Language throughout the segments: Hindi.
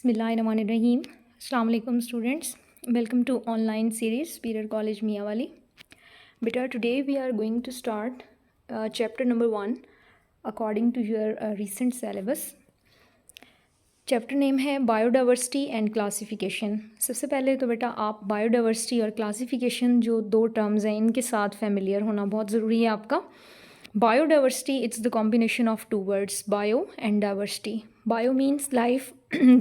बिस्मिल्लाहिर्रहमानिर्रहीम। अस्सलाम वालेकुम students, welcome to online series period college Mianwali. बेटा today we are going to start chapter number 1 according to your recent syllabus. Chapter name है बायोडाइवर्सिटी एंड क्लासिफिकेशन। सबसे पहले तो बेटा आप बायोडाइवर्सिटी और क्लासिफिकेशन जो दो टर्म्स हैं इनके साथ फेमिलियर होना बहुत ज़रूरी है आपका। Biodiversity it's the combination of two words, bio and diversity. Bio means life,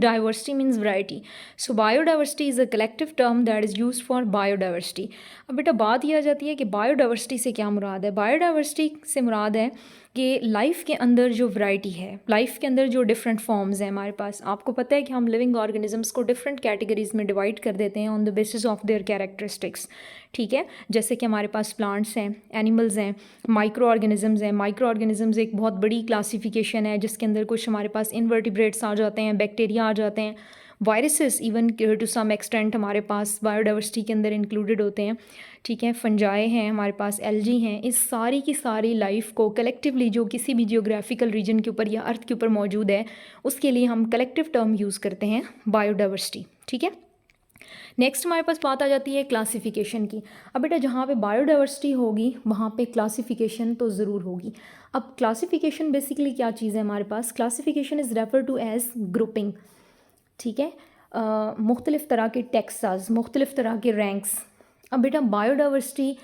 diversity means variety. So biodiversity is a collective term that is used for biodiversity. अब बेटा बात यह आ जाती है कि बायोडाइवर्सिटी से क्या मुराद है। बायोडाइवर्सिटी से मुराद है कि लाइफ के अंदर जो वैरायटी है, लाइफ के अंदर जो डिफरेंट फॉर्म्स हैं हमारे पास। आपको पता है कि हम लिविंग ऑर्गेनिजम्स को डिफरेंट कैटेगरीज में डिवाइड कर देते हैं on the basis of their characteristics. ठीक है, जैसे कि हमारे पास प्लांट्स हैं, एनिमल्स हैं, माइक्रो ऑर्गेनिजम्स हैं। माइक्रो ऑर्गेनिजम्स एक बहुत बड़ी क्लासिफिकेशन है जिसके अंदर कुछ हमारे पास इनवर्टिब्रेट्स आ जाते हैं, बैक्टीरिया आ जाते हैं, viruses even to some extent हमारे पास बायोडाइवर्सिटी के अंदर इंक्लूडेड होते हैं। ठीक है, फंजाई हैं हमारे पास, एल्जी हैं। इस सारी की सारी लाइफ को कलेक्टिवली जो किसी भी जियोग्राफिकल रीजन के ऊपर या अर्थ के ऊपर मौजूद है उसके लिए हम कलेक्टिव टर्म यूज़ करते हैं बायोडाइवर्सिटी। ठीक है, नेक्स्ट हमारे पास बात आ जाती है क्लासिफिकेशन की। अब बेटा जहाँ पे बायोडाइवर्सिटी होगी वहाँ पे क्लासिफिकेशन तो ज़रूर होगी। अब क्लासिफिकेशन बेसिकली क्या चीज़ है हमारे पास? Classification is refer to as grouping. ठीक है, मुख्तलिफ़ तरह के टेक्सास, मुख्तलिफ़ तरह के रैंक्स। अब बेटा biodiversity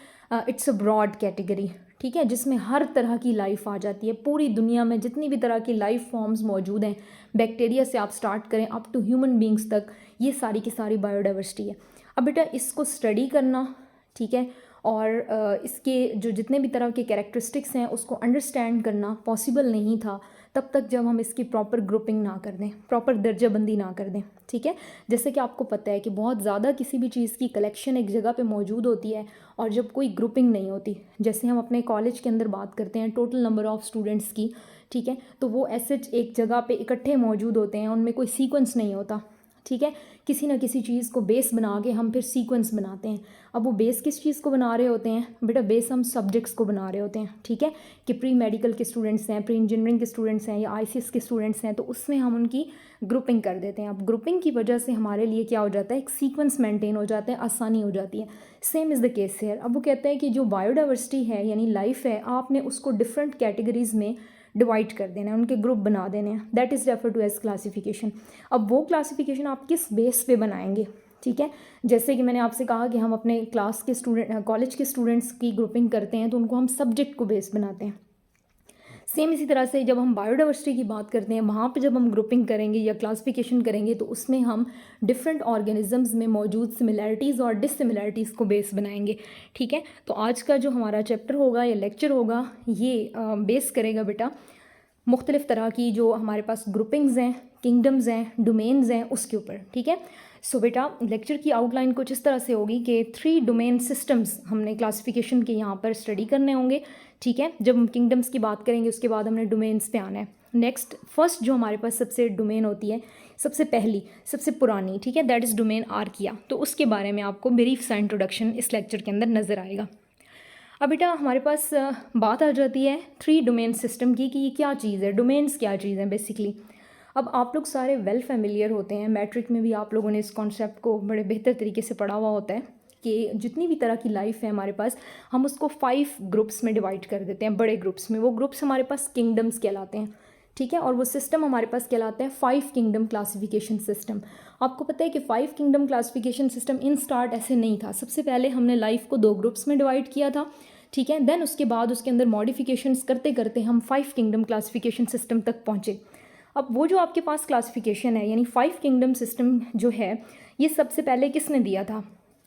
it's a broad category, ठीक है, जिसमें हर तरह की लाइफ आ जाती है। पूरी दुनिया में जितनी भी तरह की लाइफ फॉर्म्स मौजूद हैं, बैक्टीरिया से आप स्टार्ट करें अप टू ह्यूमन बींग्स तक, ये सारी की सारी बायोडाइवर्सिटी है। अब बेटा इसको स्टडी करना, ठीक है, और इसके जो जितने भी तरह के कैरेक्टरिस्टिक्स हैं उसको अंडरस्टैंड करना पॉसिबल नहीं था तब तक जब हम इसकी प्रॉपर ग्रुपिंग ना कर दें, प्रॉपर दर्जाबंदी ना कर दें। ठीक है, जैसे कि आपको पता है कि बहुत ज़्यादा किसी भी चीज़ की कलेक्शन एक जगह पे मौजूद होती है और जब कोई ग्रुपिंग नहीं होती, जैसे हम अपने कॉलेज के अंदर बात करते हैं टोटल नंबर ऑफ़ स्टूडेंट्स की, ठीक है, तो वो ऐसे एक जगह पे इकट्ठे मौजूद होते हैं, उनमें कोई सीक्वेंस नहीं होता। ठीक है, किसी ना किसी चीज़ को बेस बना के हम फिर सीक्वेंस बनाते हैं। अब वो बेस किस चीज़ को बना रहे होते हैं? बेटा बेस हम सब्जेक्ट्स को बना रहे होते हैं। ठीक है, कि प्री मेडिकल के स्टूडेंट्स हैं, प्री इंजीनियरिंग के स्टूडेंट्स हैं या आईसीएस के स्टूडेंट्स हैं, तो उसमें हम उनकी ग्रुपिंग कर देते हैं। अब ग्रुपिंग की वजह से हमारे लिए क्या हो जाता है? एक सीक्वेंस मेंटेन हो जाता है, आसानी हो जाती है। Same is the case hair. अब वो कहते हैं कि जो बायोडाइवर्सिटी है यानी लाइफ है, आपने उसको डिफरेंट कैटेगरीज में डिवाइड कर देना है, उनके ग्रुप बना देने हैं। That is refer to as classification. अब वो क्लासिफिकेशन आप किस बेस पे बनाएंगे? ठीक है, जैसे कि मैंने आपसे कहा कि हम अपने क्लास के स्टूडेंट, कॉलेज के स्टूडेंट्स की ग्रुपिंग करते हैं तो उनको हम सब्जेक्ट को बेस बनाते हैं। सेम इसी तरह से जब हम बायोडाइवर्सिटी की बात करते हैं वहाँ पे जब हम ग्रुपिंग करेंगे या क्लासिफिकेशन करेंगे तो उसमें हम डिफरेंट ऑर्गेनिजम्स में मौजूद सिमिलैरिटीज़ और डिससिमिलैरिटीज़ को बेस बनाएंगे। ठीक है, तो आज का जो हमारा चैप्टर होगा या लेक्चर होगा ये बेस करेगा बेटा मुख्तलिफ़ तरह की जो हमारे पास ग्रुपिंग्स हैं, किंगडम्स हैं, डोमेन्स हैं, उसके ऊपर। ठीक है, सो बेटा लेक्चर की आउटलाइन कुछ इस तरह से होगी कि 3 डोमेन सिस्टम्स हमने क्लासिफिकेशन के यहाँ पर स्टडी करने होंगे। ठीक है, जब हम किंगडम्स की बात करेंगे उसके बाद हमने डोमेन्स पे आना है। नेक्स्ट फर्स्ट जो हमारे पास सबसे डोमेन होती है, सबसे पहली, सबसे पुरानी, ठीक है, दैट इज़ डोमेन आर्किया। तो उसके बारे में आपको ब्रीफ सा इंट्रोडक्शन इस लेक्चर के अंदर नज़र आएगा। अब बेटा हमारे पास बात आ जाती है 3 डोमेन सिस्टम की कि ये क्या चीज़ है, डोमेन्स क्या चीज़ है बेसिकली। अब आप लोग सारे वेल फेमिलियर होते हैं, मैट्रिक में भी आप लोगों ने इस कॉन्सेप्ट को बड़े बेहतर तरीके से पढ़ा हुआ होता है कि जितनी भी तरह की लाइफ है हमारे पास, हम उसको 5 ग्रुप्स में डिवाइड कर देते हैं, बड़े ग्रुप्स में। वो ग्रुप्स हमारे पास किंगडम्स कहलाते हैं। ठीक है, और वो सिस्टम हमारे पास कहलाता है 5 किंगडम क्लासिफिकेशन सिस्टम। आपको पता है कि 5 kingdom classification system in start ऐसे नहीं था। सबसे पहले हमने लाइफ को 2 ग्रुप्स में डिवाइड किया था। ठीक है, देन उसके बाद उसके अंदर मॉडिफिकेशंस करते करते हम 5 किंगडम क्लासिफिकेशन सिस्टम तक पहुँचे। अब वो जो आपके पास क्लासिफिकेशन है यानी 5 किंगडम सिस्टम जो है, ये सबसे पहले किसने दिया था?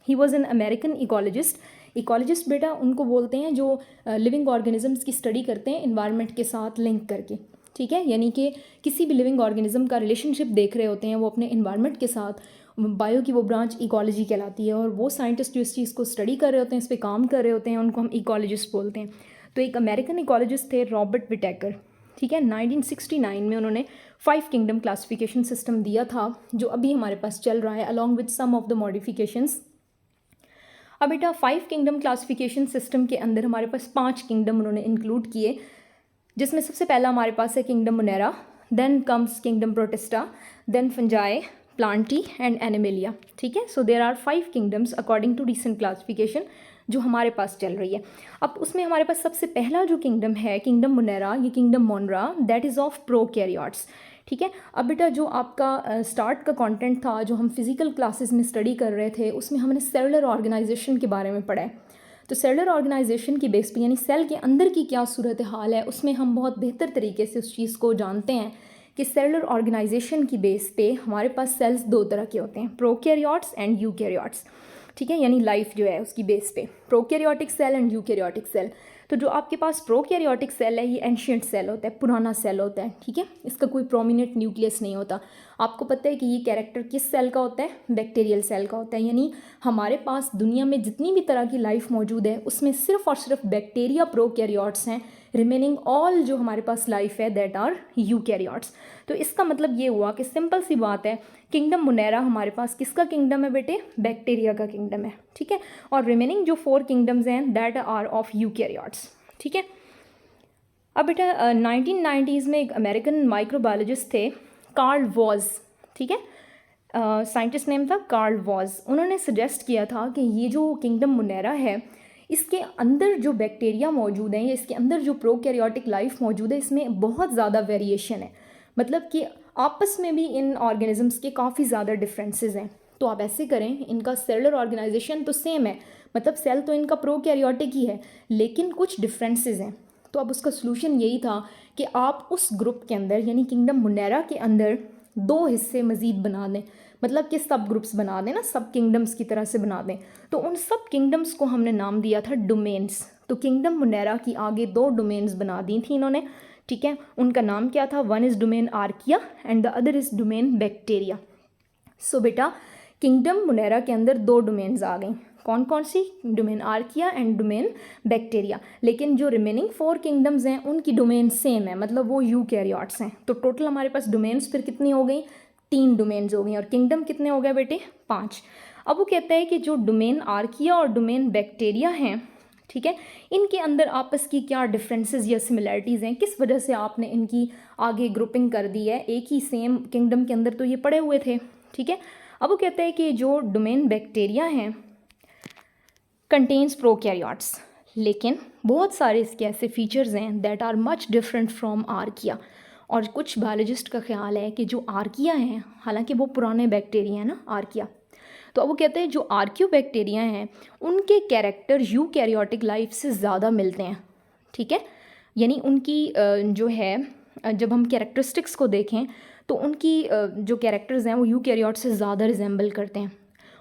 He was an American ecologist. Ecologist बेटा उनको बोलते हैं जो लिविंग ऑर्गेनिजम्स की स्टडी करते हैं इन्वायरमेंट के साथ लिंक करके। ठीक है, यानी कि किसी भी लिविंग ऑर्गेनिज्म का रिलेशनशिप देख रहे होते हैं वो अपने इन्वायरमेंट के साथ। बायो की वो ब्रांच इकोलॉजी कहलाती है और वो साइंटिस्ट जो इस चीज़ को स्टडी कर रहे होते हैं, इस पर काम कर रहे होते हैं, उनको हम इकोलॉजिस्ट बोलते हैं। तो एक अमेरिकन इकोलॉजिस्ट थे रॉबर्ट विटेकर। ठीक है, 1969 में उन्होंने 5 किंगडम क्लासिफिकेशन सिस्टम दिया था जो अभी हमारे पास चल रहा है along with some of the modifications. अब बेटा 5 किंगडम क्लासिफिकेशन सिस्टम के अंदर हमारे पास 5 किंगडम उन्होंने इंक्लूड किए, जिसमें सबसे पहला हमारे पास है kingdom Monera, then comes kingdom Protista, then Fungi, Plantae and Animalia. ठीक है, so there are 5 kingdoms according to recent classification जो हमारे पास चल रही है। अब उसमें हमारे पास सबसे पहला जो किंगडम है, किंगडम मोनेरा, ये kingdom मोनरा, that is of prokaryotes. ठीक है, अब बेटा जो आपका स्टार्ट का कंटेंट था, जो हम फिजिकल क्लासेस में स्टडी कर रहे थे, उसमें हमने सेलुलर ऑर्गेनाइजेशन के बारे में पढ़ा है। तो सेलुलर ऑर्गेनाइजेशन की बेस पे, यानी सेल के अंदर की क्या सूरत हाल है, उसमें हम बहुत बेहतर तरीके से उस चीज़ को जानते हैं कि सेलुलर ऑर्गेनाइजेशन की बेस पे हमारे पास सेल्स 2 तरह के होते हैं, प्रोकैरियोट्स एंड यूकैरियोट्स। ठीक है, यानी लाइफ जो है उसकी बेस पे prokaryotic cell and eukaryotic cell. तो जो आपके पास प्रोकैरियोटिक सेल है, ये एंशियंट सेल होता है, पुराना सेल होता है। ठीक है, इसका कोई प्रोमिनेंट न्यूक्लियस नहीं होता। आपको पता है कि ये कैरेक्टर किस सेल का होता है, बैक्टीरियल सेल का होता है। यानी हमारे पास दुनिया में जितनी भी तरह की लाइफ मौजूद है, उसमें सिर्फ और सिर्फ बैक्टीरिया प्रोकैरियोट्स हैं। रिमेनिंग ऑल जो हमारे पास लाइफ है दैट आर यूकैरियोट्स। तो इसका मतलब ये हुआ कि सिंपल सी बात है, किंगडम मोनेरा हमारे पास किसका किंगडम है बेटे, बैक्टीरिया का किंगडम है। ठीक है, और रिमेनिंग जो 4 किंगडम्स हैं दैट आर ऑफ यूकैरियोट्स। ठीक है, अब बेटा 1990s में एक अमेरिकन माइक्रोबायोलॉजिस्ट थे, कार्ल वॉज। ठीक है, साइंटिस्ट नेम था कार्ल वॉज। उन्होंने सजेस्ट किया था कि ये जो किंगडम मोनेरा है, इसके अंदर जो बैक्टीरिया मौजूद हैं या इसके अंदर जो प्रोकैरियोटिक लाइफ मौजूद है, इसमें बहुत ज़्यादा वेरिएशन है। मतलब कि आपस में भी इन ऑर्गेनिजम्स के काफ़ी ज़्यादा डिफरेंसेस हैं। तो आप ऐसे करें, इनका सेलुलर ऑर्गेनाइजेशन तो सेम है, मतलब सेल तो इनका प्रोकैरियोटिक ही है, लेकिन कुछ डिफरेंसेस हैं। तो अब उसका सोल्यूशन यही था कि आप उस ग्रुप के अंदर, यानी किंगडम मोनेरा के अंदर 2 हिस्से मज़ीद बना दें, मतलब कि सब ग्रुप्स बना दें ना, सब किंगडम्स की तरह से बना दें। तो उन सब किंगडम्स को हमने नाम दिया था डोमेन्स। तो किंगडम मोनेरा की आगे 2 डोमेन्स बना दी थी इन्होंने। ठीक है, उनका नाम क्या था, one is domain archaea and the other is domain bacteria. So बेटा किंगडम मोनेरा के अंदर 2 डोमेन्स आ गई, कौन कौन सी, domain archaea and domain bacteria. लेकिन जो रिमेनिंग 4 किंगडम्स हैं उनकी डोमेन सेम है, मतलब वो यूकैरियोट्स हैं। तो टोटल हमारे पास डोमेन्स फिर कितनी हो गई, 3 डोमेन्स हो गई, और किंगडम कितने हो गए बेटे, 5। अब वो कहता है कि जो डोमेन आर्किया और डोमेन बैक्टीरिया हैं, ठीक है, इनके अंदर आपस की क्या डिफरेंसेस या सिमिलैरिटीज़ हैं, किस वजह से आपने इनकी आगे ग्रुपिंग कर दी है। एक ही सेम किंगडम के अंदर तो ये पड़े हुए थे। ठीक है, अब वो कहते हैं कि जो डोमेन बैक्टीरिया हैं कंटेन्स प्रोकैरियोट्स, लेकिन बहुत सारे इसके ऐसे फीचर्स हैं that are much different from archaea. और कुछ बायोलॉजिस्ट का ख्याल है कि जो आर्किया हैं, हालांकि वो पुराने बैक्टीरिया हैं ना आर्किया, तो अब वो कहते हैं जो आर्कियो बैक्टीरिया हैं उनके कैरेक्टर यूकैरियोटिक लाइफ से ज़्यादा मिलते हैं। ठीक है, यानी उनकी जो है, जब हम कैरेक्टरिस्टिक्स को देखें तो उनकी जो कैरेक्टर्स हैं वो यूकैरियोट से ज़्यादा रिजेंबल करते हैं।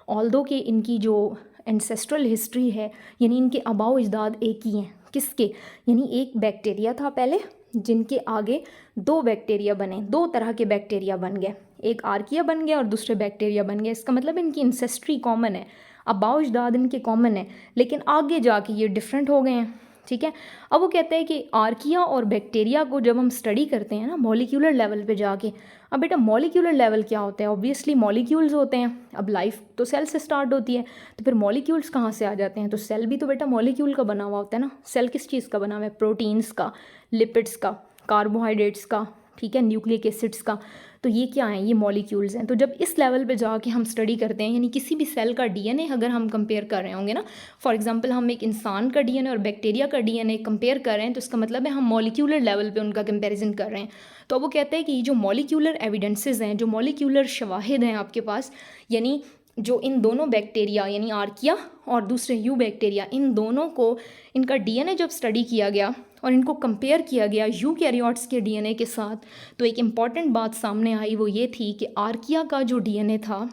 ऑल्दो कि इनकी जो एंसेस्ट्रल हिस्ट्री है, यानी इनके आबाओ अजदाद एक ही हैं। किसके, यानी एक बैक्टीरिया था पहले, जिनके आगे 2 बैक्टीरिया बने, 2 तरह के बैक्टीरिया बन गए, एक आर्किया बन गया और दूसरे बैक्टीरिया बन गए। इसका मतलब इनकी एंसेस्ट्री कॉमन है, आबाओ अजदाद इनके कॉमन है, लेकिन आगे जाके ये डिफरेंट हो गए हैं। ठीक है, अब वो कहते हैं कि आर्किया और बैक्टीरिया को जब हम स्टडी करते हैं ना मॉलिक्यूलर लेवल पे जाके, अब बेटा मॉलिक्यूलर लेवल क्या होता है, ऑब्वियसली मॉलिक्यूल्स होते हैं। अब लाइफ तो सेल से स्टार्ट होती है, तो फिर मॉलिक्यूल्स कहाँ से आ जाते हैं, तो सेल भी तो बेटा मॉलिक्यूल का बना हुआ होता है ना। सेल किस चीज़ का बना हुआ है, प्रोटीन्स का, लिपिड्स का, कार्बोहाइड्रेट्स का, ठीक है, न्यूक्लिक एसिड्स का। तो ये क्या है, ये मॉलिक्यूल्स हैं। तो जब इस लेवल पे जाके हम स्टडी करते हैं, यानी किसी भी सेल का डीएनए अगर हम कंपेयर कर रहे होंगे ना, फॉर एग्जांपल हम एक इंसान का डीएनए और बैक्टीरिया का डीएनए कंपेयर कर रहे हैं, तो इसका मतलब है हम मॉलिक्यूलर लेवल पे उनका कंपैरिजन कर रहे हैं। तो वो कहते हैं कि ये जो मॉलिक्यूलर एविडेंसेस हैं, जो मॉलिक्यूलर शवाहिद हैं आपके पास, यानी जो इन दोनों बैक्टीरिया यानी आर्किया और दूसरे यू बैक्टीरिया, इन दोनों को इनका डीएनए जब स्टडी किया गया और इनको कंपेयर किया गया यूकैरियोट्स के डीएनए के साथ, तो एक इम्पॉर्टेंट बात सामने आई, वो ये थी कि आर्किया का जो डीएनए था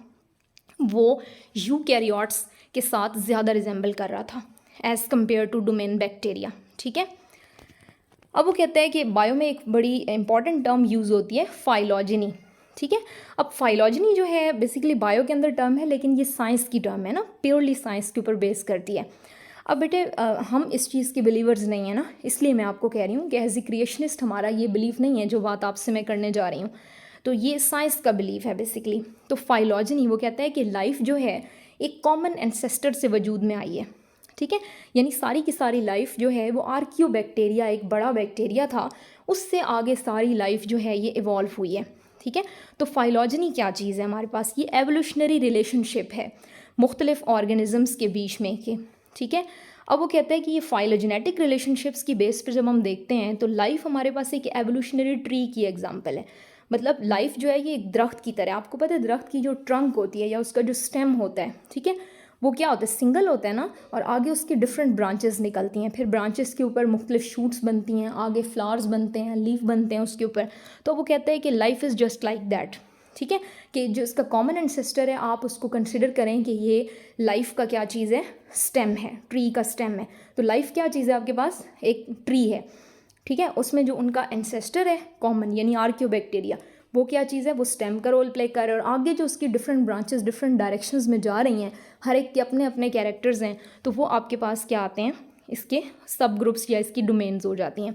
वो यूकैरियोट्स के साथ ज़्यादा रिजेंबल कर रहा था as compared to domain bacteria. ठीक है, अब वो कहते हैं कि बायो में एक बड़ी इंपॉर्टेंट टर्म यूज़ होती है, फाइलॉजिनी। ठीक है, अब फाइलॉजिनी जो है बेसिकली बायो के अंदर टर्म है, लेकिन ये साइंस की टर्म है ना, प्योरली साइंस के ऊपर बेस करती है। अब बेटे हम इस चीज़ के बिलीवर्स नहीं है ना, इसलिए मैं आपको कह रही हूँ कि एज ए क्रिएशनिस्ट हमारा ये बिलीफ नहीं है जो बात आपसे मैं करने जा रही हूँ, तो ये साइंस का बिलीफ है बेसिकली। तो फाइलॉजिनी वो कहता है कि लाइफ जो है एक कॉमन एंसेस्टर से वजूद में आई है। ठीक है, यानी सारी की सारी लाइफ जो है वो आर्कियो बैक्टीरिया, एक बड़ा बैक्टीरिया था, उससे आगे सारी लाइफ जो है ये इवॉल्व हुई है। ठीक है। तो फाइलॉजनी क्या चीज़ है हमारे पास, ये एवोल्यूशनरी रिलेशनशिप है मुख्तलिफ ऑर्गेनिजम्स के बीच में के, ठीक है। अब वो कहता है कि ये फाइलोजेनेटिक रिलेशनशिप्स की बेस पर जब हम देखते हैं तो लाइफ हमारे पास एक एवोल्यूशनरी ट्री की एग्जांपल है। मतलब लाइफ जो है ये एक दरख्त की तरह, आपको पता है दरख्त की जो ट्रंक होती है या उसका जो स्टेम होता है, ठीक है, वो क्या होता है, सिंगल होता है ना, और आगे उसकी डिफरेंट ब्रांचेस निकलती हैं, फिर ब्रांचेस के ऊपर मुख्तलिफ शूट्स बनती हैं, आगे फ्लावर्स बनते हैं, लीफ बनते हैं उसके ऊपर। तो वो कहता है कि life is just like that, ठीक है, कि जो इसका कॉमन एंसेस्टर है आप उसको कंसिडर करें कि ये लाइफ का क्या चीज़ है, स्टेम है, ट्री का स्टेम है। तो लाइफ क्या चीज़ है आपके पास, एक ट्री है, ठीक है, उसमें जो उनका एंसेस्टर है कॉमन यानी आर्कियोबैक्टीरिया, वो क्या चीज़ है, वो स्टेम का रोल प्ले कर रहा है, और आगे जो उसकी डिफरेंट ब्रांचेस डिफरेंट डायरेक्शंस में जा रही हैं, हर एक के अपने अपने कैरेक्टर्स हैं, तो वो आपके पास क्या आते हैं, इसके सब ग्रुप्स या इसकी डोमेन्स हो जाती हैं।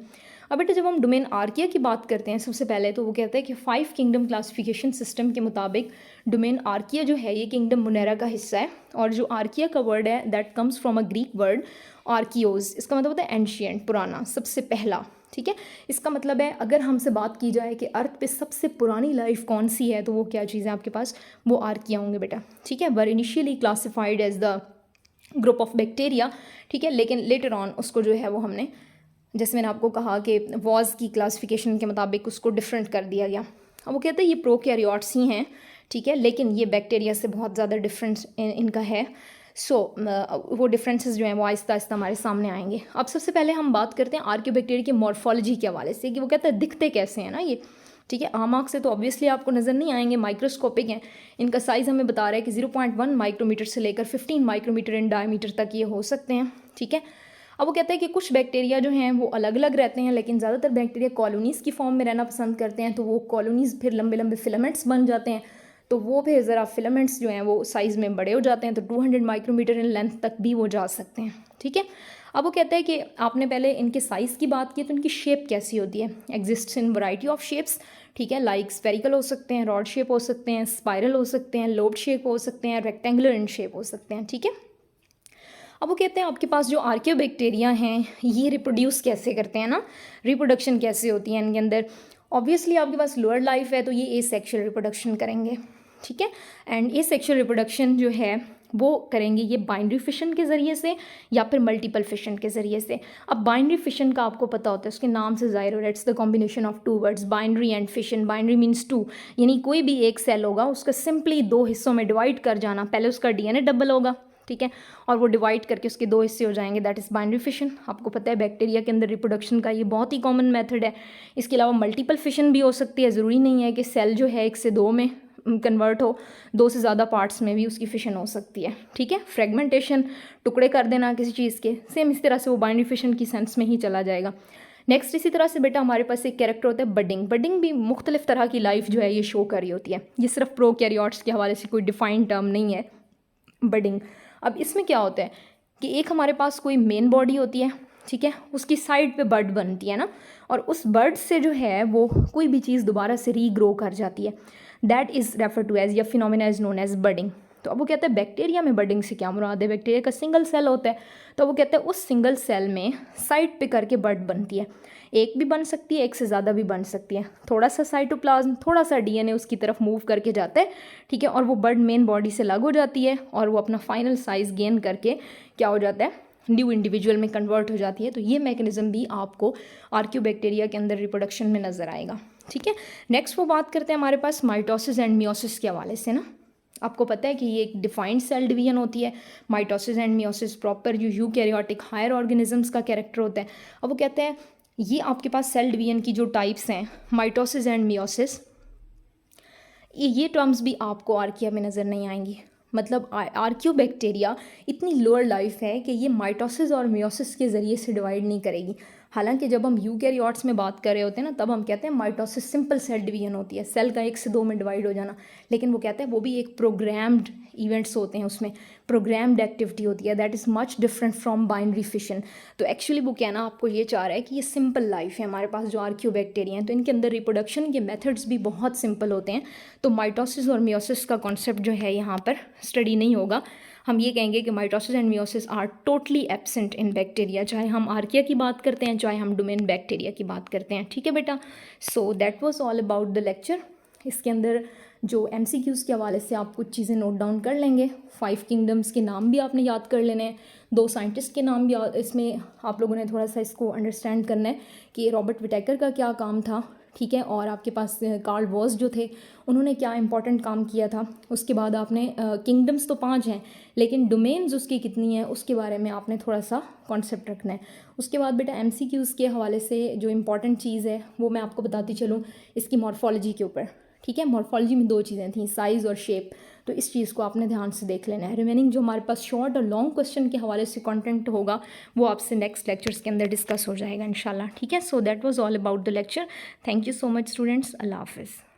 अब बेटा जब हम डोमेन आर्किया की बात करते हैं सबसे पहले तो वो कहता है कि 5 किंगडम क्लासिफिकेशन सिस्टम के मुताबिक डोमेन आर्किया जो है ये किंगडम मुनेरा का हिस्सा है, और जो आर्किया का वर्ड है that comes from a Greek word archaios, इसका मतलब होता है एंशियंट, पुराना, सबसे पहला, ठीक है। इसका मतलब है अगर हमसे बात की जाए कि अर्थ पे सबसे पुरानी लाइफ कौन सी है तो वो क्या चीज़ है आपके पास, वो आर्किया होंगे बेटा, ठीक है। Were initially classified as the group of bacteria, ठीक है, लेकिन लेटर ऑन उसको जो है वो हमने, जैसे मैंने आपको कहा कि वॉज की क्लासिफिकेशन के मुताबिक उसको डिफरेंट कर दिया गया। अब वो कहते हैं ये प्रोकैरियोट्स ही हैं, ठीक है, लेकिन ये बैक्टीरिया से बहुत ज़्यादा डिफरेंस इनका है। सो वो डिफरेंसेस जो हैं वो आहिस्ता आहिस्ता हमारे सामने आएंगे। अब सबसे पहले हम बात करते हैं आर्कियोबैक्टीरिया की मॉर्फोलॉजी के हवाले से कि वो कहते हैं दिखते कैसे हैं ना ये, ठीक है। आम आँख से तो ऑब्वियसली आपको नज़र नहीं आएंगे, माइक्रोस्कोपिक हैं। इनका साइज़ हमें बता रहा है कि 0.1 माइक्रोमीटर से लेकर 15 माइक्रोमीटर इन डायमीटर तक ये हो सकते हैं, ठीक है। अब वो कहते हैं कि कुछ बैक्टीरिया जो हैं वो अलग अलग रहते हैं, लेकिन ज़्यादातर बैक्टीरिया कॉलोनीज़ की फॉर्म में रहना पसंद करते हैं, तो वो कॉलोनीज़ फिर लंबे लंबे फिलामेंट्स बन जाते हैं, तो वो फिर ज़रा फिलामेंट्स जो हैं वो साइज़ में बड़े हो जाते हैं, तो 200 माइक्रोमीटर इन लेंथ तक भी वो जा सकते हैं, ठीक है। अब वो कहते हैं कि आपने पहले इनके साइज़ की बात की, तो इनकी शेप कैसी होती है, exist in variety of shapes, ठीक है, लाइक स्फेरिकल हो सकते हैं, रॉड शेप हो सकते हैं, स्पाइरल हो सकते हैं, लोब शेप हो सकते हैं, रेक्टेंगुलर इन शेप हो सकते हैं, ठीक है। अब वो कहते हैं आपके पास जो आर्कियोबैक्टीरिया हैं ये रिप्रोड्यूस कैसे करते हैं ना, रिप्रोडक्शन कैसे होती है इनके अंदर। ऑब्वियसली आपके पास लोअर लाइफ है तो ये एसेक्सुअल रिप्रोडक्शन करेंगे, ठीक है, एंड एसेक्सुअल रिप्रोडक्शन जो है वो करेंगे ये बाइनरी फिशन के ज़रिए से या फिर मल्टीपल फिशन के ज़रिए से। अब बाइनरी फिशन का आपको पता होता है, उसके नाम से ज़ाहिर हो रहा है, it's the combination of two words binary and fission. Binary means two, यानी कोई भी एक सेल होगा उसका सिंपली 2 हिस्सों में डिवाइड कर जाना, पहले उसका डीएनए डबल होगा, ठीक है, और वो डिवाइड करके उसके 2 हिस्से हो जाएंगे, दैट इज़ बाइनरी फिशन। आपको पता है बैक्टीरिया के अंदर रिप्रोडक्शन का ये बहुत ही कॉमन मेथड है। इसके अलावा मल्टीपल फिशन भी हो सकती है, ज़रूरी नहीं है कि सेल जो है 1 से 2 में कन्वर्ट हो, 2 से ज़्यादा पार्ट्स में भी उसकी फिशन हो सकती है, ठीक है। फ्रेगमेंटेशन, टुकड़े कर देना किसी चीज़ के, सेम इस तरह से वो बाइनरी फिशन की सेंस में ही चला जाएगा। नेक्स्ट इसी तरह से बेटा हमारे पास एक कैरेक्टर होता है बडिंग। बडिंग भी मुख्तलिफ तरह की लाइफ जो है ये शो कर रही होती है, ये सिर्फ प्रोकैरियोट्स के हवाले से कोई डिफाइंड टर्म नहीं है बडिंग। अब इसमें क्या होता है कि एक हमारे पास कोई मेन बॉडी होती है, ठीक है, उसकी साइड पे बर्ड बनती है ना, और उस बर्ड से जो है वो कोई भी चीज़ दोबारा से रीग्रो कर जाती है, that is refer to as या phenomena is known as budding. तो अब वो कहते हैं बैक्टीरिया में बडिंग से क्या मुराद है, बैक्टीरिया का सिंगल सेल होता है, तो वो कहते हैं उस सिंगल सेल में साइड पे करके बर्ड बनती है, एक भी बन सकती है, एक से ज़्यादा भी बन सकती है, थोड़ा सा साइटोप्लाज्म, थोड़ा सा डीएनए उसकी तरफ मूव करके जाता है, ठीक है, और वो बर्ड मेन बॉडी से अलग हो जाती है और वो अपना फाइनल साइज़ गेन करके क्या हो जाता है, न्यू इंडिविजुअल में कन्वर्ट हो जाती है। तो ये मैकेनिज्म भी आपको आर्कियोबैक्टीरिया के अंदर रिप्रोडक्शन में नज़र आएगा, ठीक है। नेक्स्ट वो बात करते हैं हमारे पास माइटोसिस एंड मियोसिस के हवाले से ना। आपको पता है कि ये एक डिफाइंड सेल डिवीजन होती है, माइटोसिस एंड मियोसिस प्रॉपर जो यूकैरियोटिक हायर ऑर्गेनिजम्स का कैरेक्टर होता है। अब वो कहते हैं ये आपके पास सेल डिवीजन की जो टाइप्स हैं माइटोसिस एंड मियोसिस, ये टर्म्स भी आपको आर्किया में नज़र नहीं आएंगी। मतलब आर्कियोबैक्टीरिया इतनी लोअर लाइफ है कि ये माइटोसिस और मियोसिस के ज़रिए से डिवाइड नहीं करेगी। हालांकि जब हम यूकैरियोट्स में बात कर रहे होते हैं ना तब हम कहते हैं माइटोसिस सिंपल सेल डिवीजन होती है, सेल का 1 से 2 में डिवाइड हो जाना, लेकिन वो कहते हैं वो भी एक प्रोग्राम्ड इवेंट्स होते हैं, उसमें प्रोग्राम्ड एक्टिविटी होती है, that is much different from binary fission. तो एक्चुअली वो कहना आपको ये चाह रहा है कि ये सिंपल लाइफ है हमारे पास जो आर्कियोबैक्टीरिया हैं, तो इनके अंदर रिप्रोडक्शन के मेथड्स भी बहुत सिंपल होते हैं। तो माइटोसिस और मियोसिस का कॉन्सेप्ट जो है यहाँ पर स्टडी नहीं होगा। हम ये कहेंगे कि mitosis and meiosis are totally absent in bacteria, चाहे हम आर्किया की बात करते हैं चाहे हम डोमेन बैक्टीरिया की बात करते हैं, ठीक है बेटा। सो that was all about the lecture. इसके अंदर जो MCQs के हवाले से आप कुछ चीज़ें नोट डाउन कर लेंगे। 5 किंगडम्स के नाम भी आपने याद कर लेने हैं, 2 साइंटिस्ट के नाम भी इसमें आप लोगों ने थोड़ा सा इसको अंडरस्टैंड करना है कि रॉबर्ट विटेकर का क्या काम था, ठीक है, और आपके पास कार्ल वॉस जो थे उन्होंने क्या इंपॉर्टेंट काम किया था। उसके बाद आपने किंगडम्स तो 5 हैं लेकिन डोमेन्स उसकी कितनी है उसके बारे में आपने थोड़ा सा कॉन्सेप्ट रखना है। उसके बाद बेटा MCQs के हवाले से जो इम्पॉर्टेंट चीज़ है वो मैं आपको बताती चलूँ इसकी मॉर्फोलॉजी के ऊपर, ठीक है। मॉर्फोलॉजी में 2 चीज़ें थी, साइज़ और शेप, तो इस चीज़ को आपने ध्यान से देख लेना है। रिमेनिंग जो हमारे पास शॉर्ट और लॉन्ग क्वेश्चन के हवाले से कंटेंट होगा वो आपसे नेक्स्ट लेक्चर्स के अंदर डिस्कस हो जाएगा इंशाल्लाह, ठीक है। So that was all about the lecture. Thank you so much students, अल्लाह हाफिज़।